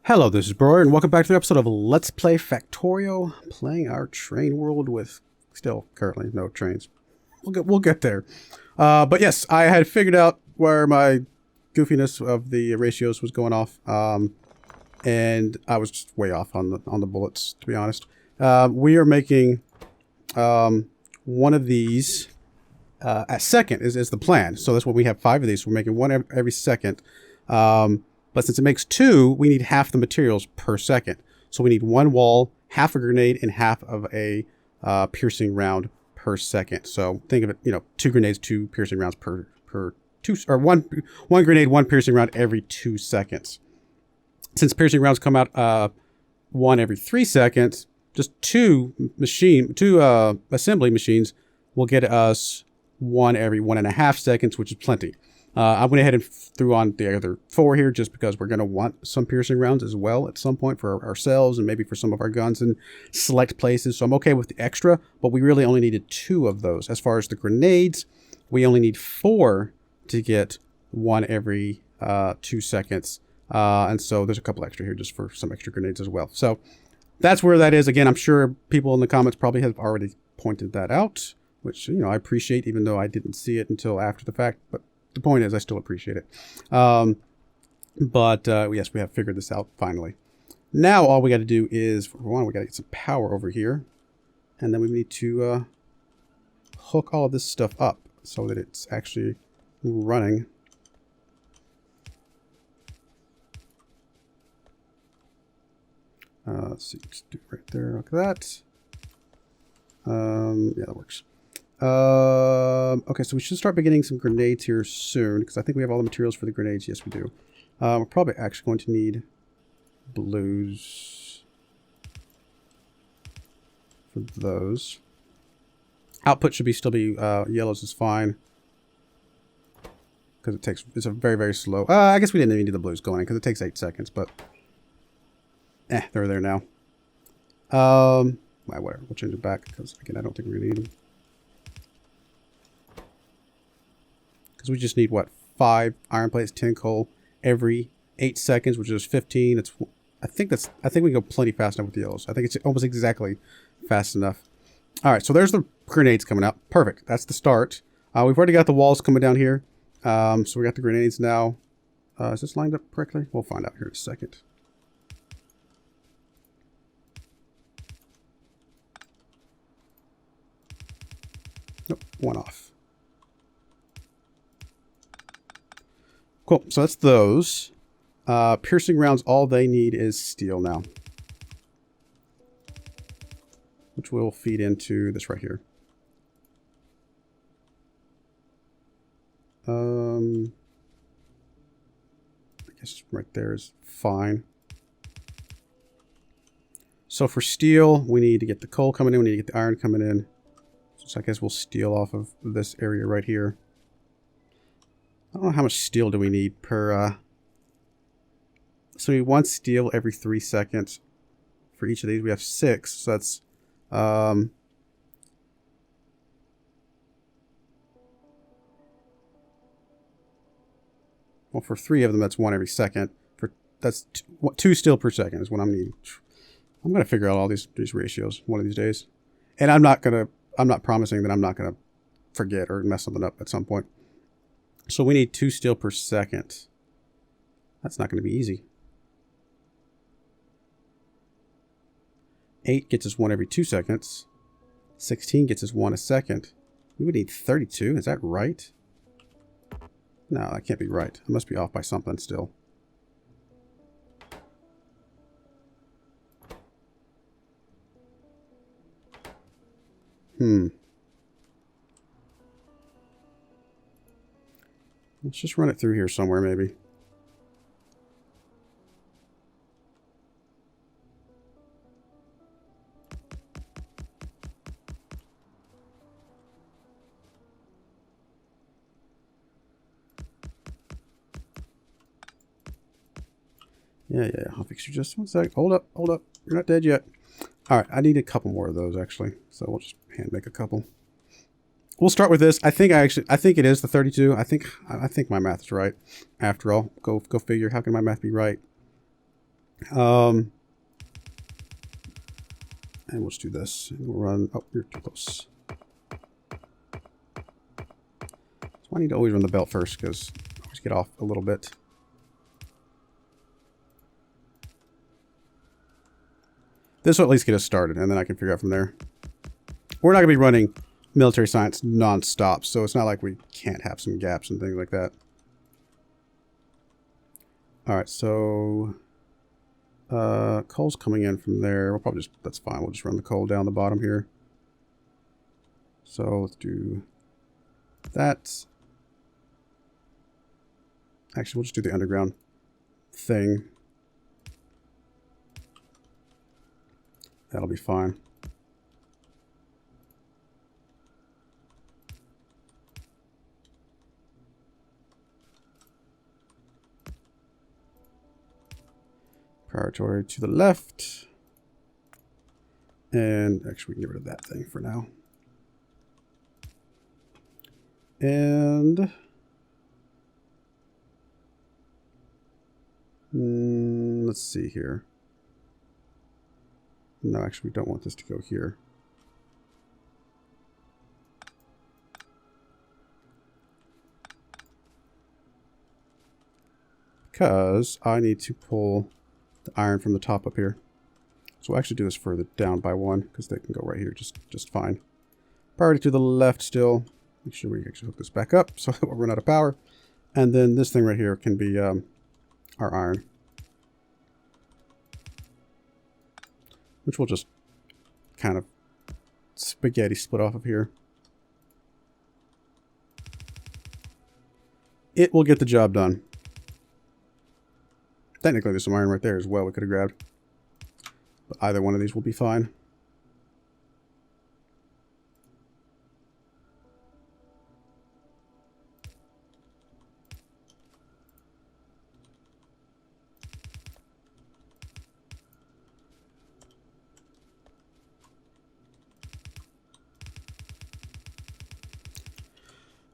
Hello, this is Broyar, and welcome back to the episode of Let's Play Factorio, playing our train world with still currently no trains. We'll get there. But yes, I had figured out where my goofiness of the ratios was going off, and I was just way off on the bullets, to be honest. We are making one of these a second is the plan. So that's what we have 5 of these. So we're making one every second. But since it makes 2, we need half the materials per second. So we need 1 wall, half a grenade, and half of a piercing round per second. So think of it, 2 grenades, 2 piercing rounds per 2, or one grenade, 1 piercing round every 2 seconds. Since piercing rounds come out 1 every 3 seconds, just 2 assembly machines will get us 1 every 1.5 seconds, which is plenty. I went ahead and threw on the other 4 here just because we're going to want some piercing rounds as well at some point for ourselves and maybe for some of our guns in select places. So I'm okay with the extra, but we really only needed 2 of those. As far as the grenades, we only need 4 to get 1 every 2 seconds. And so there's a couple extra here just for some extra grenades as well. So that's where that is. Again, I'm sure people in the comments probably have already pointed that out, which, I appreciate, even though I didn't see it until after the fact. But the point is, I still appreciate it. Yes, we have figured this out finally. Now all we got to do is, for one, we got to get some power over here. And then we need to hook all of this stuff up so that it's actually running. Let's see, just do it right there, like that. Yeah, that works. Okay, so we should start beginning some grenades here soon, because I think we have all the materials for the grenades. Yes, we do. We're probably actually going to need blues for those. Output should still be yellows is fine, because it's a very, very slow. I guess we didn't even need the blues going because it takes 8 seconds, but they're there now. Whatever, we'll change it back because again, I don't think we're gonna need them. Because we just need what, 5 iron plates, 10 coal every 8 seconds, which is 15. I think we go plenty fast enough with the yellows. I think it's almost exactly fast enough. All right, so there's the grenades coming out. Perfect. That's the start. We've already got the walls coming down here. So we got the grenades now. Is this lined up correctly? We'll find out here in a second. Nope, 1 off. Cool, so that's those. Piercing rounds, all they need is steel now. Which will feed into this right here. I guess right there is fine. So for steel, we need to get the coal coming in, we need to get the iron coming in. So I guess we'll steal off of this area right here. I don't know how much steel do we need per... So we need 1 steel every 3 seconds. For each of these we have 6, so that's... well, for 3 of them, that's 1 every second. That's 2 steel per second is what I'm needing. I'm going to figure out all these ratios one of these days. And I'm not promising that I'm not going to forget or mess something up at some point. So we need 2 steel per second. That's not going to be easy. 8 gets us 1 every 2 seconds. 16 gets us 1 a second. We would need 32. Is that right? No, that can't be right. I must be off by something still. Let's just run it through here somewhere, maybe. Yeah. I'll fix you just 1 sec. Hold up. You're not dead yet. All right, I need a couple more of those, actually. So we'll just hand make a couple. We'll start with this. I think it is the 32. I think my math is right. After all, go figure. How can my math be right? And we'll just do this. And we'll run. Oh, you're too close. So I need to always run the belt first because I always get off a little bit. This will at least get us started, and then I can figure out from there. We're not going to be running military science non-stop, so it's not like we can't have some gaps and things like that. Alright, so coal's coming in from there. We'll probably just, that's fine, we'll just run the coal down the bottom here. So let's do that. Actually, we'll just do the underground thing. That'll be fine. Priority to the left. And actually, we can get rid of that thing for now. And let's see here. No, actually, we don't want this to go here. Because I need to pull the iron from the top up here. So we'll actually do this further down by one, because they can go right here just fine. Priority to the left still. Make sure we actually hook this back up so that we'll run out of power. And then this thing right here can be our iron. Which we'll just kind of spaghetti split off of here. It will get the job done. Technically, there's some iron right there as well we could have grabbed. But either one of these will be fine.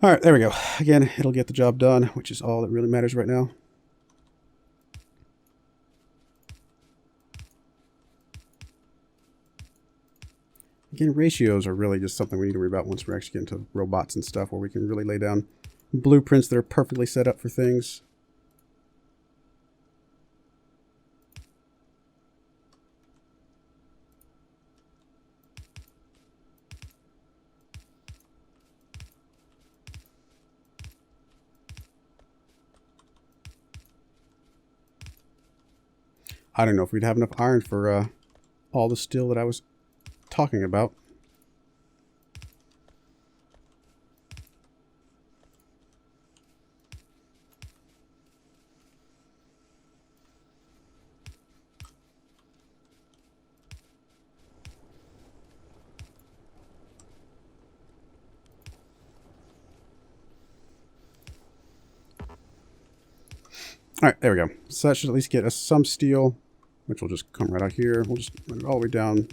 All right, there we go. Again, it'll get the job done, which is all that really matters right now. Again, ratios are really just something we need to worry about once we actually get into robots and stuff, where we can really lay down blueprints that are perfectly set up for things. I don't know if we'd have enough iron for all the steel that I was talking about. All right, there we go. So that should at least get us some steel, which will just come right out here. We'll just run it all the way down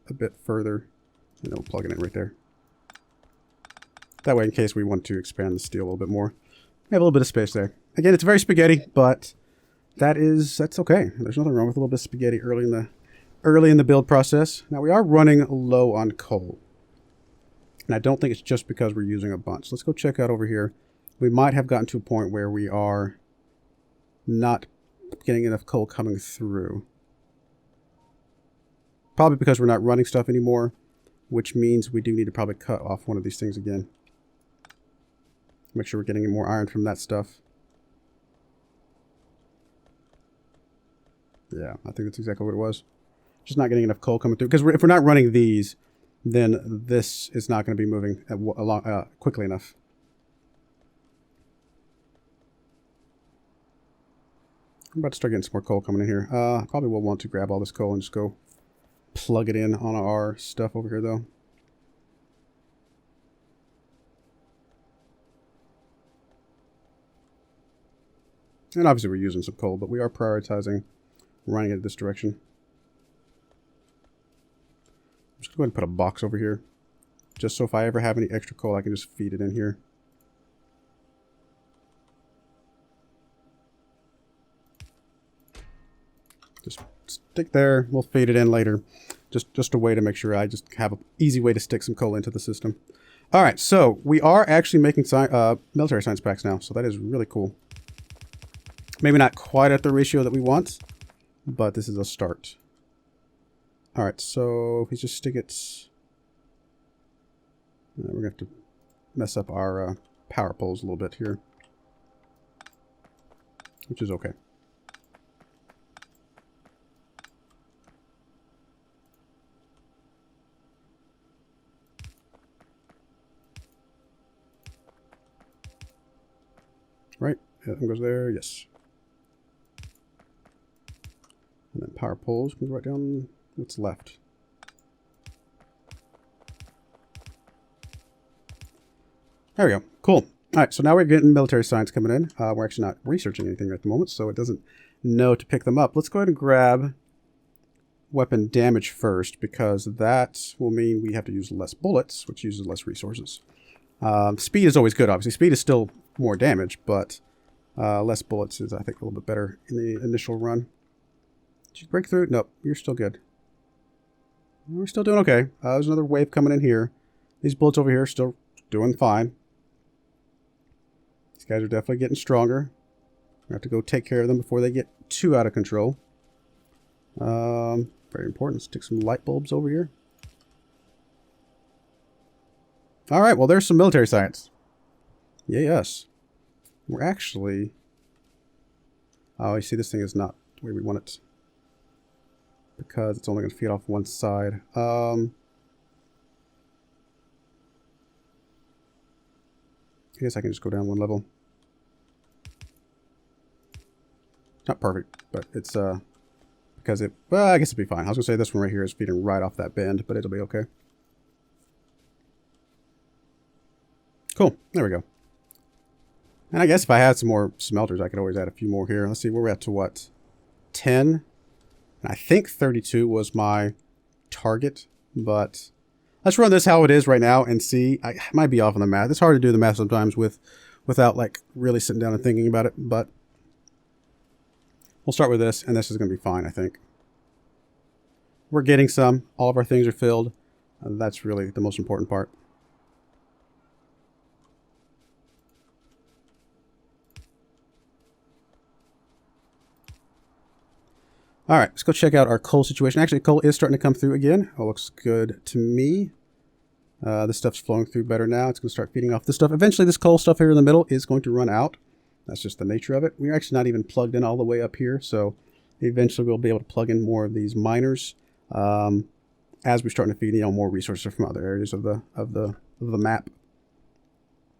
a bit further, and then we'll plug it in right there. That way, in case we want to expand the steel a little bit more, we have a little bit of space there. Again, it's very spaghetti, but that's okay. There's nothing wrong with a little bit of spaghetti early in the build process. Now we are running low on coal, and I don't think it's just because we're using a bunch. Let's go check out over here. We might have gotten to a point where we are not getting enough coal coming through. Probably because we're not running stuff anymore, which means we do need to probably cut off one of these things again. Make sure we're getting more iron from that stuff. Yeah, I think that's exactly what it was. Just not getting enough coal coming through. Because if we're not running these, then this is not going to be moving along quickly enough. I'm about to start getting some more coal coming in here. Probably will want to grab all this coal and just go plug it in on our stuff over here, though. And obviously we're using some coal, but we are prioritizing running it this direction. I'm just going to go ahead and put a box over here, just so if I ever have any extra coal, I can just feed it in here. Just stick there. We'll feed it in later. Just a way to make sure I just have an easy way to stick some coal into the system. All right, so we are actually making military science packs now, so that is really cool. Maybe not quite at the ratio that we want, but this is a start. All right, so if we just stick it... we're going to have to mess up our power poles a little bit here, which is okay. Right, that one goes there, yes. And then power poles can go right down what's left. There we go, cool. All right, so now we're getting military science coming in. We're actually not researching anything at the moment, so it doesn't know to pick them up. Let's go ahead and grab weapon damage first, because that will mean we have to use less bullets, which uses less resources. Speed is always good, obviously. Speed is still more damage, but less bullets is, I think, a little bit better in the initial run. Did you break through? Nope, you're still good. We're still doing okay. There's another wave coming in here. These bullets over here are still doing fine. These guys are definitely getting stronger. We have to go take care of them before they get too out of control. Very important. Stick some light bulbs over here. All right, well, there's some military science. Yeah, yes. We're actually... Oh, you see, this thing is not the way we want it, because it's only going to feed off one side. I guess I can just go down one level. Not perfect, but it's because it... Well, I guess it'd be fine. I was going to say this one right here is feeding right off that bend, but it'll be okay. Cool. There we go. And I guess if I had some more smelters, I could always add a few more here. Let's see, we're at to what? 10? And I think 32 was my target, but let's run this how it is right now and see. I might be off on the math. It's hard to do the math sometimes without like really sitting down and thinking about it, but we'll start with this, and this is going to be fine, I think. We're getting some. All of our things are filled. That's really the most important part. All right, let's go check out our coal situation. Actually, coal is starting to come through again. It looks good to me. This stuff's flowing through better now. It's going to start feeding off this stuff. Eventually, this coal stuff here in the middle is going to run out. That's just the nature of it. We're actually not even plugged in all the way up here, so eventually we'll be able to plug in more of these miners as we're starting to feed more resources from other areas of the map.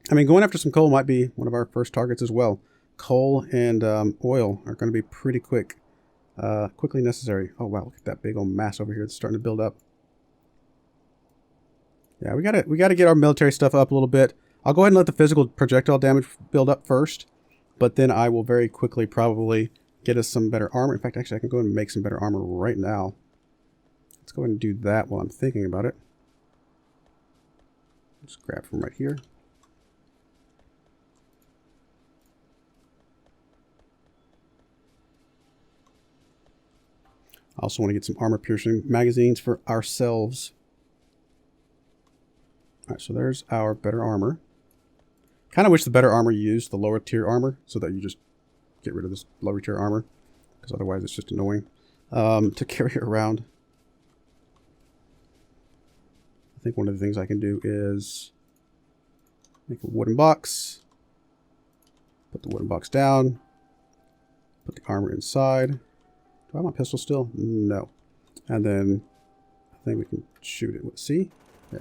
I mean, going after some coal might be one of our first targets as well. Coal and oil are going to be pretty quickly necessary. Oh wow, look at that big old mass over here. It's starting to build up. Yeah, we gotta get our military stuff up a little bit. I'll go ahead and let the physical projectile damage build up first, but then I will very quickly probably get us some better armor. In fact, actually, I can go ahead and make some better armor right now. Let's go ahead and do that while I'm thinking about it. Just grab from right here. I also want to get some armor-piercing magazines for ourselves. All right, so there's our better armor. Kind of wish the better armor used the lower tier armor, so that you just get rid of this lower tier armor, because otherwise it's just annoying to carry around. I think one of the things I can do is make a wooden box. Put the wooden box down. Put the armor inside. Do I have my pistol still? No. And then I think we can shoot it. See? Yeah.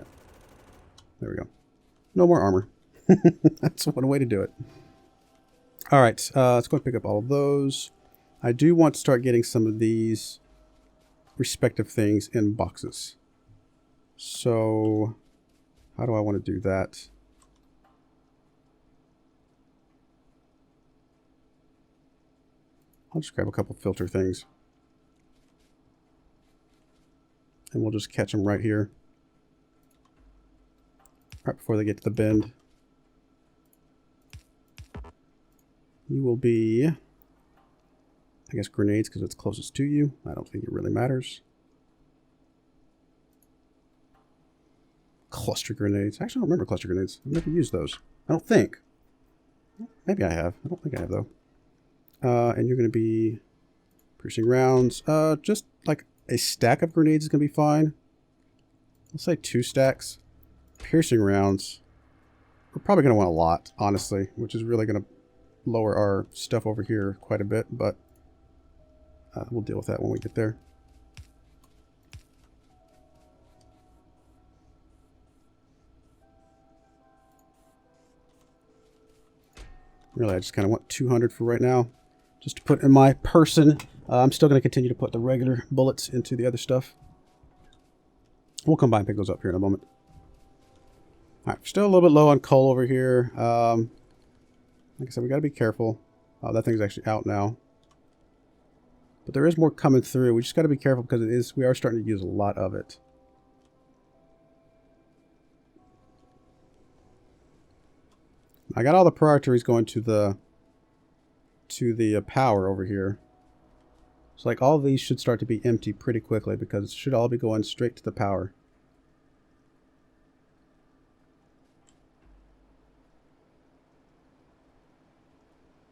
There we go. No more armor. That's one way to do it. All right. Let's go and pick up all of those. I do want to start getting some of these respective things in boxes. So how do I want to do that? I'll just grab a couple filter things. And we'll just catch them right here. Right before they get to the bend. You will be I guess grenades because it's closest to you. I don't think it really matters. Cluster grenades. Actually, I don't remember cluster grenades. I've never used those. I don't think. Maybe I have. I don't think I have, though. And you're going to be piercing rounds. Just like a stack of grenades is going to be fine. Let's say 2 stacks. Piercing rounds. We're probably going to want a lot, honestly, which is really going to lower our stuff over here quite a bit, but we'll deal with that when we get there. Really, I just kind of want 200 for right now, just to put in my person. I'm still going to continue to put the regular bullets into the other stuff. We'll come by and pick those up here in a moment. All right, still a little bit low on coal over here. Like I said, we got to be careful. That thing's actually out now. But there is more coming through. We just got to be careful because we are starting to use a lot of it. I got all the priorities going to the power over here. So like all of these should start to be empty pretty quickly because it should all be going straight to the power.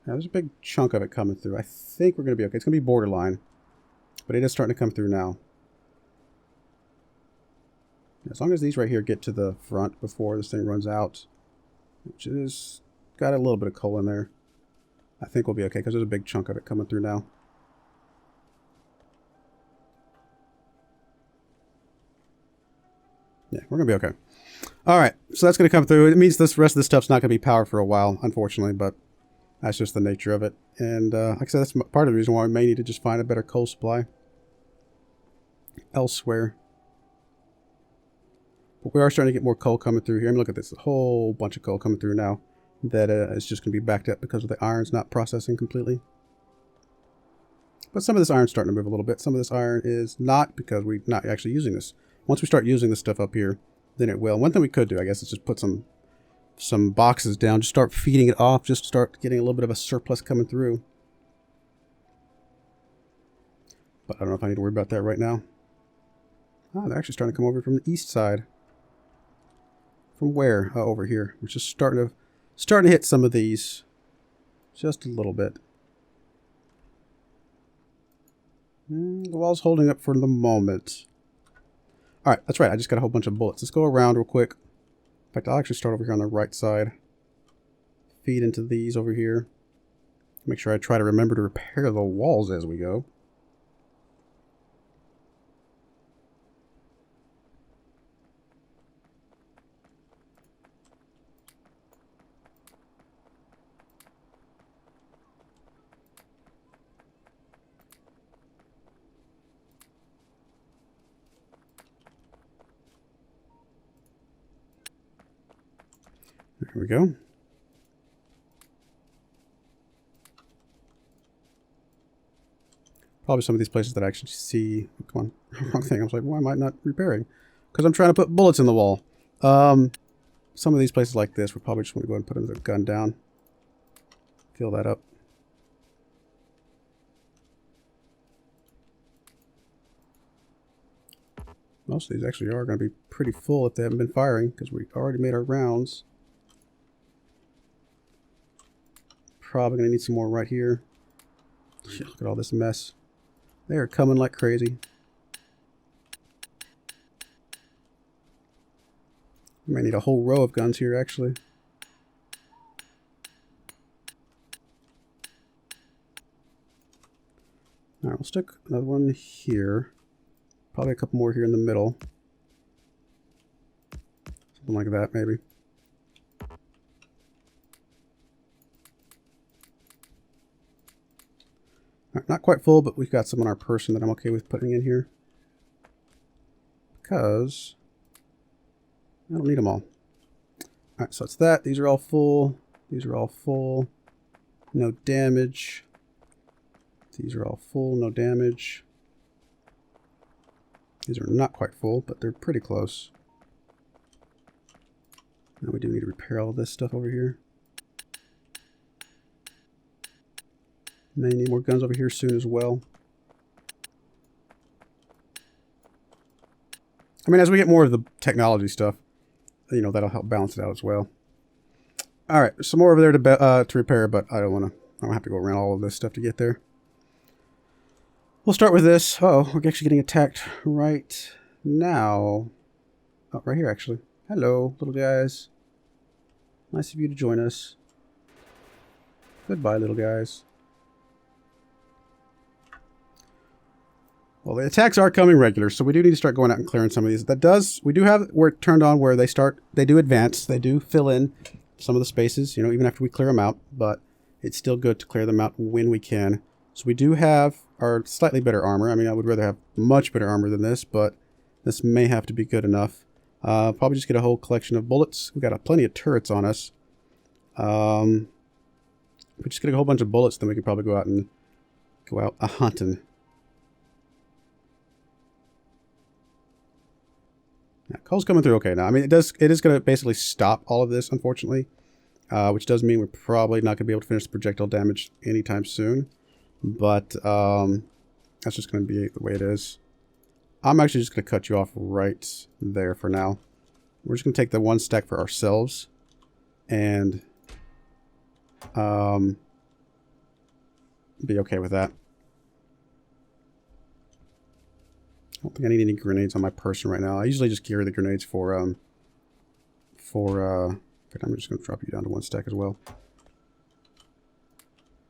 Now, there's a big chunk of it coming through. I think we're going to be okay. It's going to be borderline, but it is starting to come through now. As long as these right here get to the front before this thing runs out, which is got a little bit of coal in there, I think we'll be okay because there's a big chunk of it coming through now. Yeah, we're going to be okay. All right, so that's going to come through. It means this rest of this stuff's not going to be powered for a while, unfortunately, but that's just the nature of it. And like I said, that's part of the reason why we may need to just find a better coal supply elsewhere. But we are starting to get more coal coming through here. I mean, look at this. A whole bunch of coal coming through now that is just going to be backed up because of the iron's not processing completely. But some of this iron's starting to move a little bit. Some of this iron is not because we're not actually using this. Once we start using this stuff up here, then it will. One thing we could do, I guess, is just put some boxes down. Just start feeding it off. Just start getting a little bit of a surplus coming through. But I don't know if I need to worry about that right now. Oh, they're actually starting to come over from the east side. From where? Oh, over here. We're just starting to hit some of these. Just a little bit. The wall's holding up for the moment. Alright, that's right. I just got a whole bunch of bullets. Let's go around real quick. In fact, I'll actually start over here on the right side. Feed into these over here. Make sure I try to remember to repair the walls as we go. There we go. Probably some of these places that I actually see. Come on, wrong thing. I was like, why am I not repairing? Because I'm trying to put bullets in the wall. Some of these places like this, we probably just want to go ahead and put another gun down. Fill that up. Most of these actually are going to be pretty full if they haven't been firing, because we already made our rounds. Probably going to need some more right here. Look at all this mess. They are coming like crazy. We might need a whole row of guns here, actually. Alright, we'll stick another one here. Probably a couple more here in the middle. Something like that, maybe. Alright, not quite full, but we've got some on our person that I'm okay with putting in here. Because I don't need them all. Alright, so it's that. These are all full. These are all full. No damage. These are all full, no damage. These are not quite full, but they're pretty close. Now we do need to repair all this stuff over here. May need more guns over here soon as well. I mean, as we get more of the technology stuff, you know, that'll help balance it out as well. All right, some more over there to repair, but I don't have to go around all of this stuff to get there. We'll start with this. Oh, we're actually getting attacked right now. Oh, right here, actually. Hello, little guys. Nice of you to join us. Goodbye, little guys. Well, the attacks are coming regular, so we do need to start going out and clearing some of these. We do have where it turned on where they do advance. They do fill in some of the spaces, you know, even after we clear them out, but it's still good to clear them out when we can. So we do have our slightly better armor. I mean, I would rather have much better armor than this, but this may have to be good enough. Probably just get a whole collection of bullets. We've got plenty of turrets on us. If we just get a whole bunch of bullets, then we could probably go out a-hunting. Yeah, coal's coming through okay now. I mean, it is going to basically stop all of this, unfortunately, which does mean we're probably not going to be able to finish the projectile damage anytime soon. But that's just going to be the way it is. I'm actually just going to cut you off right there for now. We're just going to take the one stack for ourselves and be okay with that. I don't think I need any grenades on my person right now. I usually just carry the grenades for in fact, I'm just going to drop you down to one stack as well.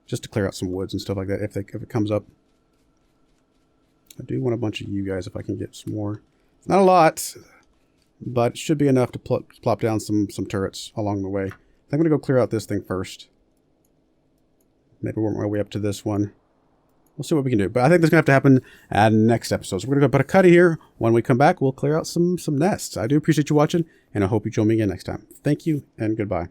Just to clear out some woods and stuff like that if it comes up. I do want a bunch of you guys if I can get some more. Not a lot, but it should be enough to plop down some turrets along the way. I'm going to go clear out this thing first. Maybe work my way up to this one. We'll see what we can do. But I think that's going to have to happen next episode. So we're going to put a cut here. When we come back, we'll clear out some nests. I do appreciate you watching, and I hope you join me again next time. Thank you, and goodbye.